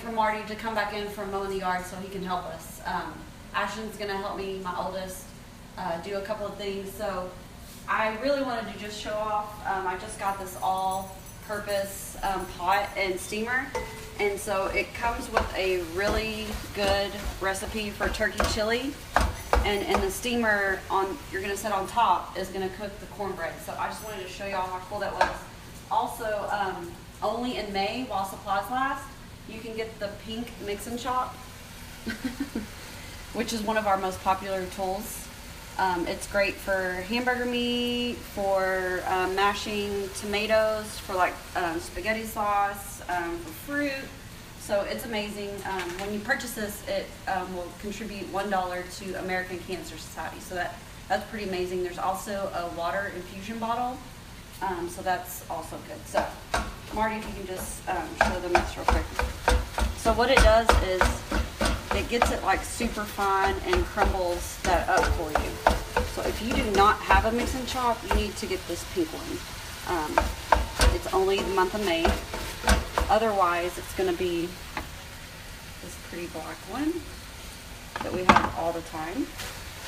for Marty to come back in from mowing the yard so he can help us. Ashton's gonna help me, my oldest, do a couple of things. So I really wanted to just show off. I just got this all-purpose pot and steamer. And so it comes with a really good recipe for turkey chili. And the steamer you're gonna set on top is gonna cook the cornbread. So I just wanted to show y'all how cool that was. Also, only in May, while supplies last, you can get the pink Mixin Shop, which is one of our most popular tools. It's great for hamburger meat, for mashing tomatoes, for like spaghetti sauce, for fruit. So it's amazing. When you purchase this, it will contribute $1 to American Cancer Society. So that's pretty amazing. There's also a water infusion bottle. So that's also good. So Marty, if you can just show them this real quick. So what it does is it gets it like super fine and crumbles that up for you. So if you do not have a Mixin Shop, you need to get this pink one. It's only the month of May. Otherwise, it's going to be this pretty black one that we have all the time.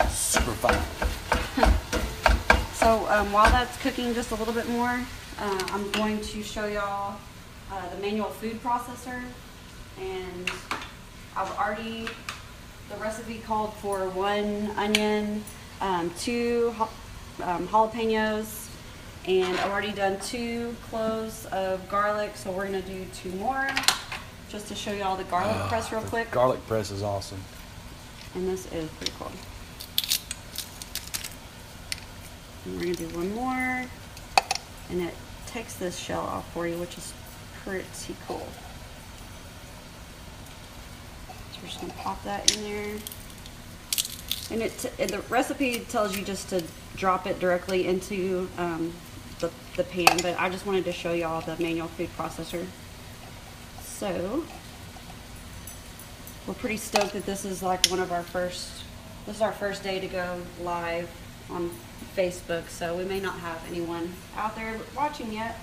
Super fine. So while that's cooking just a little bit more, I'm going to show y'all the manual food processor. And the recipe called for 1 onion, 2 jalapenos, and I've already done 2 cloves of garlic, so we're gonna do 2 more, just to show y'all the garlic press real quick. Garlic press is awesome. And this is pretty cool. And we're gonna do 1 more, and it takes this shell off for you, which is pretty cool. So we're just gonna pop that in there. And the recipe tells you just to drop it directly into the pan, but I just wanted to show y'all the manual food processor. So we're pretty stoked that this is like this is our first day to go live on Facebook, so we may not have anyone out there watching yet.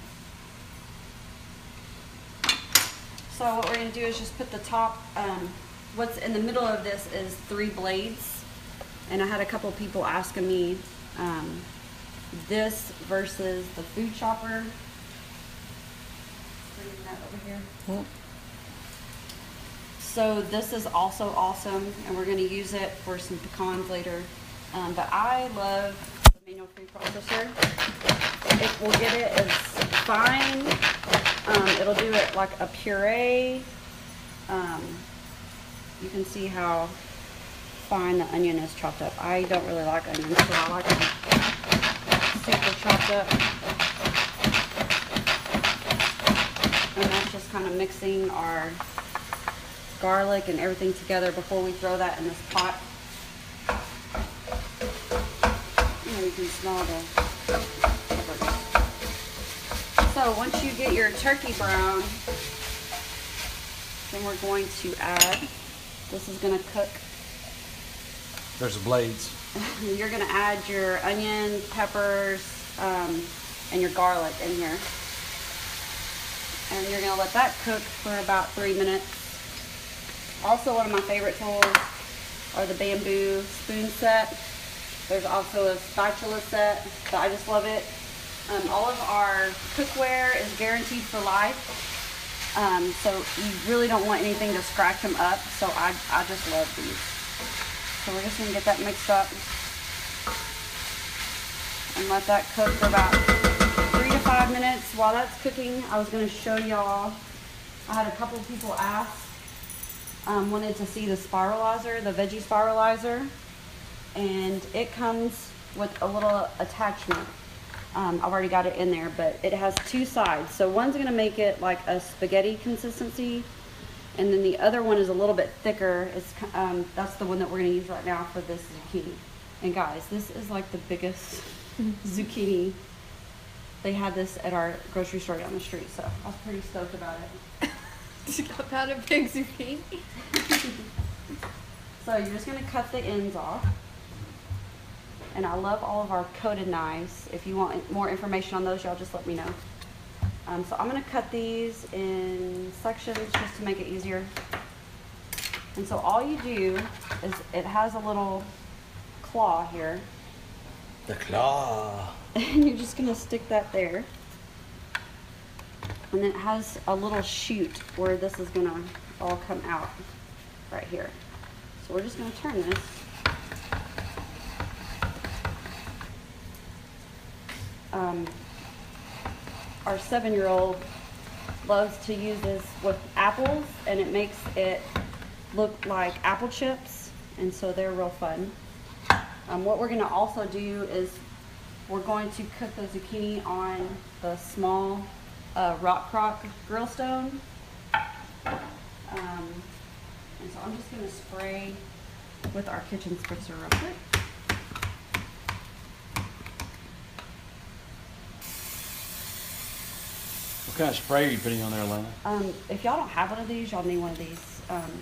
So what we're going to do is just put the top, what's in the middle of this is 3 blades, and I had a couple people asking me this versus the food chopper. Bring that over here. Well, so this is also awesome, and we're going to use it for some pecans later. But I love the manual food processor. It will get it as fine. It'll do it like a puree. You can see how fine the onion is chopped up. I don't really like onions, so I like them super chopped up. And that's just kind of mixing our garlic and everything together before we throw that in this pot. You can smell the peppers. So once you get your turkey brown, then we're going to add, this is going to cook. there's the blades. You're going to add your onion, peppers, and your garlic in here. And you're going to let that cook for about 3 minutes. Also, one of my favorite tools are the bamboo spoon set. There's also a spatula set, but I just love it. All of our cookware is guaranteed for life. So you really don't want anything to scratch them up. So I just love these. So we're just gonna get that mixed up and let that cook for about 3 to 5 minutes. While that's cooking, I was gonna show y'all, I had a couple people ask, wanted to see the spiralizer, the Veggie Spiralizer. And it comes with a little attachment. I've already got it in there, but it has 2 sides. So one's gonna make it like a spaghetti consistency, and then the other one is a little bit thicker. It's that's the one that we're gonna use right now for this zucchini. And guys, this is like the biggest zucchini. They had this at our grocery store down the street, so I was pretty stoked about it. About a big zucchini. So you're just gonna cut the ends off. And I love all of our coated knives. If you want more information on those, y'all just let me know. So I'm gonna cut these in sections just to make it easier. And so all you do is, it has a little claw here. The claw. And you're just gonna stick that there. And then it has a little chute where this is gonna all come out right here. So we're just gonna turn this. Our 7-year-old loves to use this with apples, and it makes it look like apple chips, and so they're real fun. What we're gonna also do is we're going to cook the zucchini on the small rock crock grill stone. And so I'm just gonna spray with our kitchen spritzer real quick. What kind of spray are you putting on there, Elena? If y'all don't have one of these, y'all need one of these.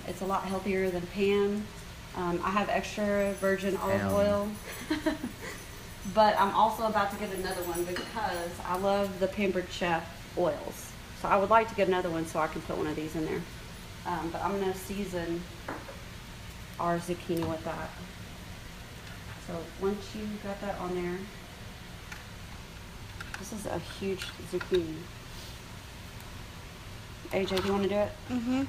It's a lot healthier than Pam. I have extra virgin olive oil. But I'm also about to get another one because I love the Pampered Chef oils. So I would like to get another one so I can put one of these in there. But I'm gonna season our zucchini with that. So once you got that on there, this is a huge zucchini. AJ, do you want to do it? Mm-hmm.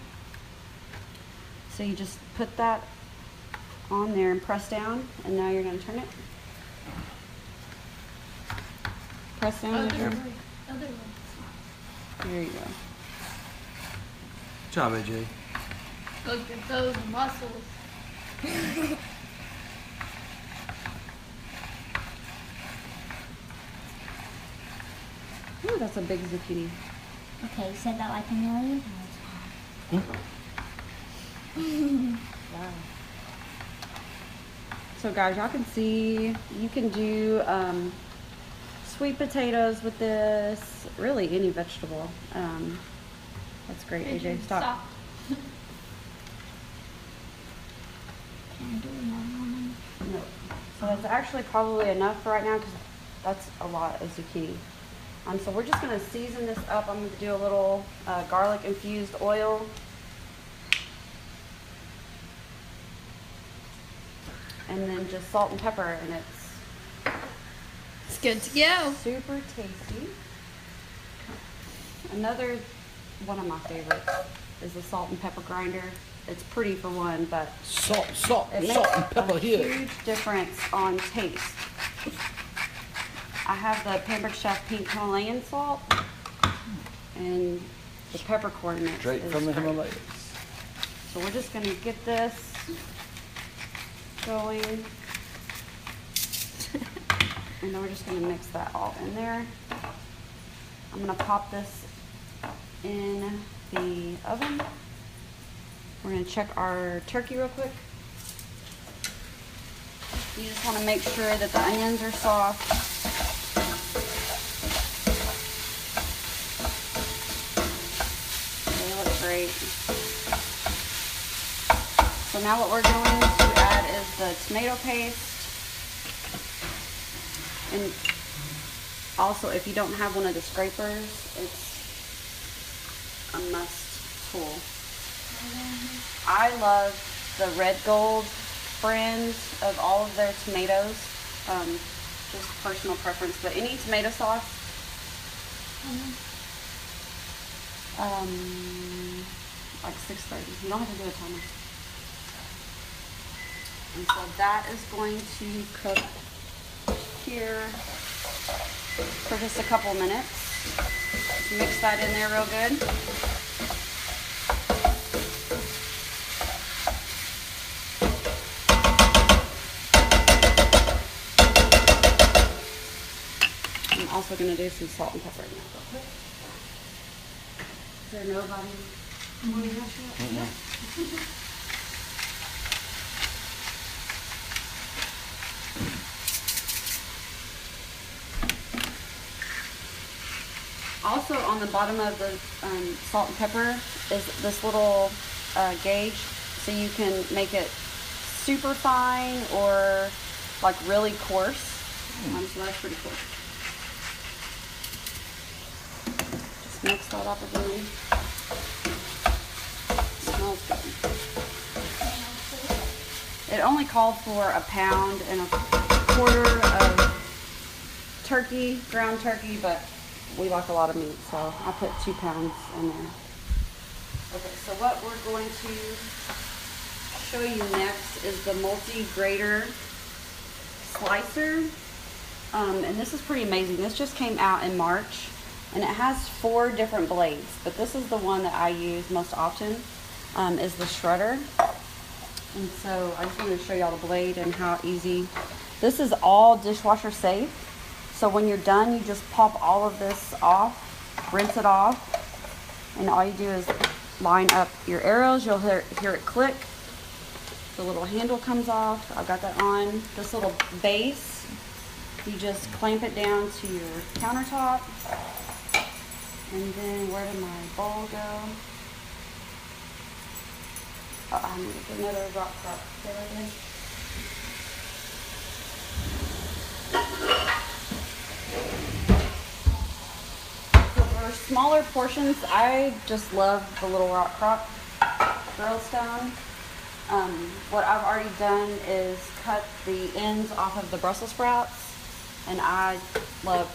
So you just put that on there and press down, and now you're going to turn it. Press down. Other There one. Other one. you go. Good job, AJ. Look at those muscles. Ooh, that's a big zucchini. Okay, you said that like a million times. Wow. So guys, y'all can see, you can do sweet potatoes with this, really any vegetable. That's great, AJ. Stop. Can I do another one? No. So that's actually probably enough for right now because that's a lot of zucchini. So we're just going to season this up. I'm going to do a little garlic infused oil. And then just salt and pepper, and It's good to go. super tasty. Another one of my favorites is the salt and pepper grinder. It's pretty for one, but Salt it and makes pepper a here. huge difference on taste. I have the Pampered Chef pink Himalayan salt, and the peppercorn mix Straight is from the great. Himalayas. So we're just gonna get this going, and then we're just gonna mix that all in there. I'm gonna pop this in the oven. We're gonna check our turkey real quick. You just wanna make sure that the onions are soft. They look great. So now what we're going to add is the tomato paste. And also, if you don't have one of the scrapers, it's a must tool. I love the red gold brand of all of their tomatoes. Just personal preference, but any tomato sauce. Like 6:30. You don't have to do a timer. And so that is going to cook here for just a couple minutes. Just mix that in there real good. I'm also going to do some salt and pepper in there real quick. Is there nobody wanting to hash it? Also on the bottom of the salt and pepper is this little gauge, so you can make it super fine or like really coarse. So that's pretty cool. mix that up again. Smells good. It only called for 1.25 pounds of turkey, ground turkey, but we like a lot of meat, so I put 2 pounds in there. Okay, so what we're going to show you next is the multi-grater slicer. And this is pretty amazing. This just came out in March, and it has 4 different blades, but this is the one that I use most often, is the shredder. And so I just wanted to show y'all the blade and how easy. This is all dishwasher safe. So when you're done, you just pop all of this off, rinse it off, and all you do is line up your arrows. You'll hear it click. The little handle comes off. I've got that on. This little base, you just clamp it down to your countertop. And then where did my bowl go? Oh, I need to get another rock crop. There it is. So for smaller portions, I just love the little rock crop grill stone. What I've already done is cut the ends off of the Brussels sprouts, and I love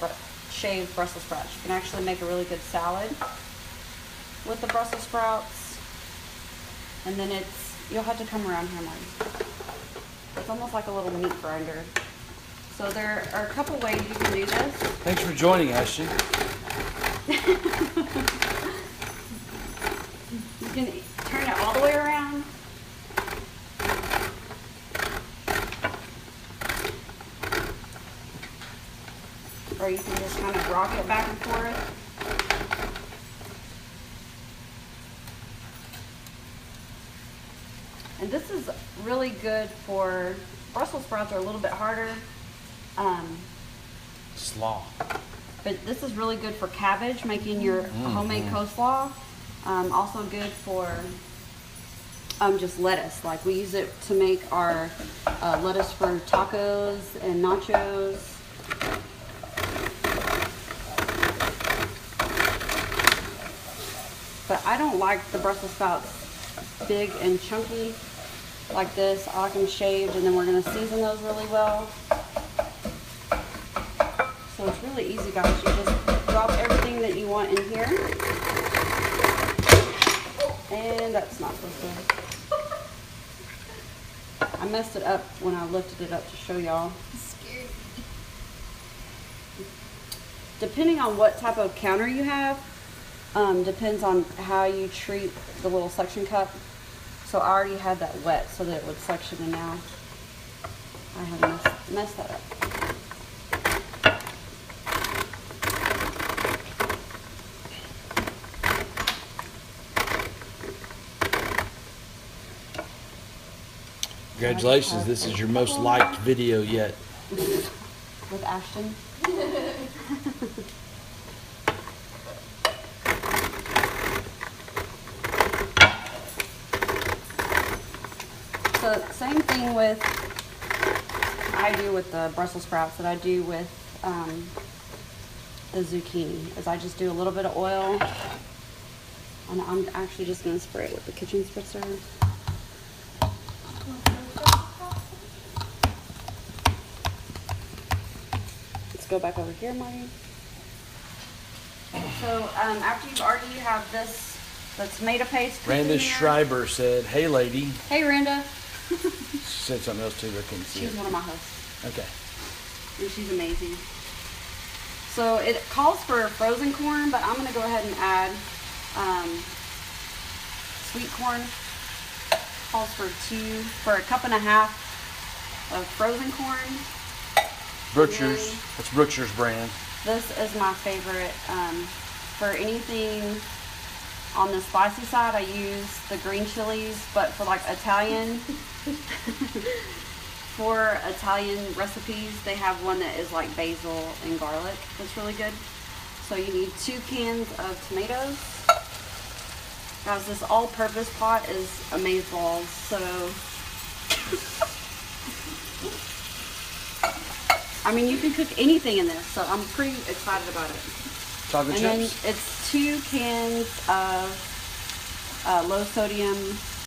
shaved Brussels sprouts. You can actually make a really good salad with the Brussels sprouts. And then you'll have to come around here, Marty. It's almost like a little meat grinder. So there are a couple ways you can do this. Thanks for joining, Ashton. You can turn it all the way around. Or you can just kind of rock it back and forth. And this is really good for, Brussels sprouts are a little bit harder. Slaw. But this is really good for cabbage, making your homemade coleslaw. Also good for just lettuce. Like we use it to make our lettuce for tacos and nachos. But I don't like the Brussels sprouts big and chunky like this. I like them shaved, and then we're going to season those really well. So it's really easy, guys. You just drop everything that you want in here. And that's not supposed to. I messed it up when I lifted it up to show y'all. Scared me. Depending on what type of counter you have, depends on how you treat the little suction cup. So I already had that wet so that it would suction, and now I have messed that up. Congratulations, this is your most liked video yet. With Ashton. So same thing I do with the Brussels sprouts that I do with the zucchini, is I just do a little bit of oil, and I'm actually just going to spray it with the kitchen spritzer. Let's go back over here, Marty. So after you already have the tomato paste. Randa Schreiber said, "Hey, lady." Hey, Randa. She said something else too, but I couldn't see She's it. one of my hosts. Okay. And she's amazing. So it calls for frozen corn, but I'm going to go ahead and add sweet corn. Calls for 1.5 cups of frozen corn. Brookshires. That's Brookshires brand. This is my favorite. For anything on the spicy side, I use the green chilies, but for like Italian, for Italian recipes, they have one that is like basil and garlic. That's really good. So you need 2 cans of tomatoes. Guys, this all-purpose pot is amazeballs. So, I mean, you can cook anything in this, so I'm pretty excited about it. Chocolate And then chips. it's 2 cans of low sodium